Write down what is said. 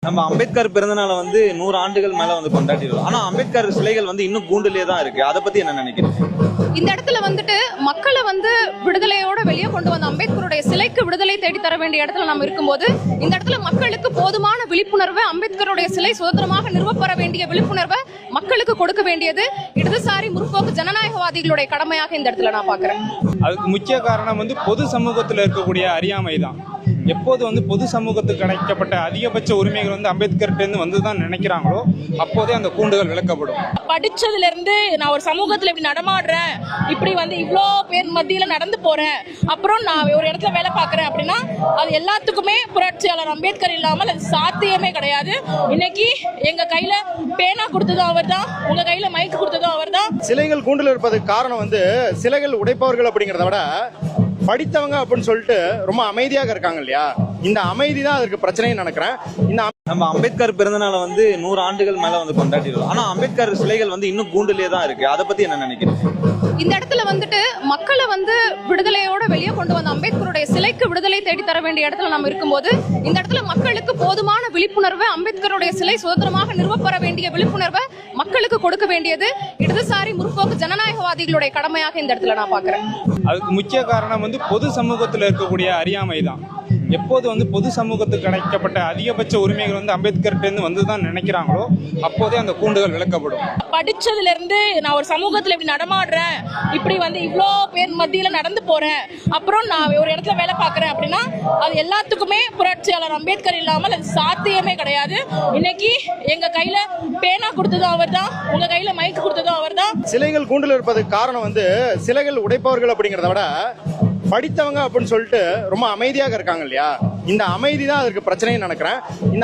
நம்ம அம்பேத்கர் பிறந்தநாளை வந்து 100 ஆண்டுகள் மேல வந்து கொண்டாடிடுவோம். ஆனா அம்பேத்கர் சிலைகள் வந்து இன்னும் கூண்டுலயே தான் இருக்கு. அதை பத்தி என்ன நினைக்கிறீங்க? இந்த இடத்துல வந்துட்டு மக்களை வந்து விடுதலையோட வெளியே கொண்டு வந்த அம்பேத்கருடைய சிலைக்கு விடுதலை தேடி தர வேண்டிய இடத்துல நம்ம இருக்கும்போது இந்த இடத்துல மக்களுக்கு போதுமான விழிப்புணர்வை அம்பேத்கருடைய சிலை சுதந்திரமாக நிறுவப்பெற வேண்டிய விழிப்புணர்வை மக்களுக்கு கொடுக்க வேண்டியது இடதுசாரி முற்போக்கு ஜனநாயகவாதிகளுடைய கடமையாக இந்த இடத்துல நான் பாக்குறேன். அதுக்கு முக்கிய காரணம் பொது சமூகத்தில் இருக்கக்கூடிய அறியாமை தான். எப்போது பொது சமூகத்துக்கு கிடைக்கப்பட்ட அதிகபட்ச உரிமைகள் அம்பேத்கர்கிட்ட வந்துதான் நினைக்கிறாங்களோ அப்போதே அந்த கூண்டுகள் விளக்கப்படும். படிச்சதுல இருந்து நான் ஒரு சமூகத்துல இப்படி நடமாடுறேன், இப்படி இவ்வளோ பேர் மத்தியில நடந்து போறேன், அப்புறம் நான் ஒரு இடத்துல வேலை பார்க்கறேன் அப்படின்னா அது எல்லாத்துக்குமே புரட்சியாளர் அம்பேத்கர் இல்லாமல் அது சாத்தியமே கிடையாது. இன்னைக்கு எங்க கையில பேனா கொடுத்ததும் அவர் தான், உங்க கையில மைக் கொடுத்ததும் அவர் தான். சிலைகள் கூண்டில் இருப்பதுக்கு காரணம் சிலைகள் உடைப்பவர்கள் அப்படிங்கிறத விட படித்தவங்க அப்படின்னு சொல்லிட்டு ரொம்ப அமைதியாக இருக்காங்க இல்லையா, இந்த அமைதி தான் அதற்கு பிரச்சனைன்னு நினைக்கிறேன். நம்ம அம்பேத்கர் பிறந்தநாளை வந்து 100 ஆண்டுகள் மேல வந்து கொண்டாடிடுவோம். ஆனா அம்பேத்கர் சிலைகள் வந்து இன்னும் கூண்டுலயே தான் இருக்கு. அதை பத்தி என்ன நினைக்கிறீங்க? இந்த இடத்துல வந்துட்டு மக்களை வந்து விடுதலையோட வெளியே கொண்டு வந்த அம்பேத்கருடைய சிலைக்கு விடுதலை தேடி தர வேண்டிய இடத்துல நம்ம இருக்கும்போது இந்த இடத்துல மக்களுக்கு போதுமான விழிப்புணர்வை அம்பேத்கருடைய சிலை சுதந்திரமாக நிறுவப்பெற வேண்டிய விழிப்புணர்வை மக்களுக்கு கொடுக்க வேண்டியது இடதுசாரி முற்போக்கு ஜனநாயகவாதிகளுடைய கடமையாக இந்த இடத்துல நான் பாக்குறேன். அதுக்கு முக்கிய காரணம் பொது சமூகத்தில் இருக்கக்கூடிய அறியாமை தான். எப்போது பொது சமூகத்துக்கு கிடைக்கப்பட்ட அதிகபட்ச உரிமைகள் அம்பேத்கர்கிட்ட வந்துதான் நினைக்கிறாங்களோ அப்போதே அந்த கூண்டுகள் விளக்கப்படும். படிச்சதுல இருந்து நான் ஒரு சமூகத்துல இப்படி நடமாடுறேன், இப்படி இவ்வளோ பேர் மத்தியில நடந்து போறேன், அப்புறம் நான் ஒரு இடத்துல வேலை பார்க்கறேன் அப்படின்னா அது எல்லாத்துக்குமே புரட்சியாளர் அம்பேத்கர் இல்லாமல் அது சாத்தியமே கிடையாது. இன்னைக்கு எங்க கையில பேனா கொடுத்ததும் அவர் தான், உங்க கையில மைக் கொடுத்ததும் அவர் தான். சிலைகள் கூண்டில் இருப்பதுக்கு காரணம் சிலைகள் உடைப்பவர்கள் அப்படிங்கிறத விட படித்தவங்க அப்படின்னு சொல்லிட்டு ரொம்ப அமைதியாக இருக்காங்க இல்லையா, இந்த அமைதி தான் அதற்கு பிரச்சனைன்னு நினைக்கிறேன். இந்த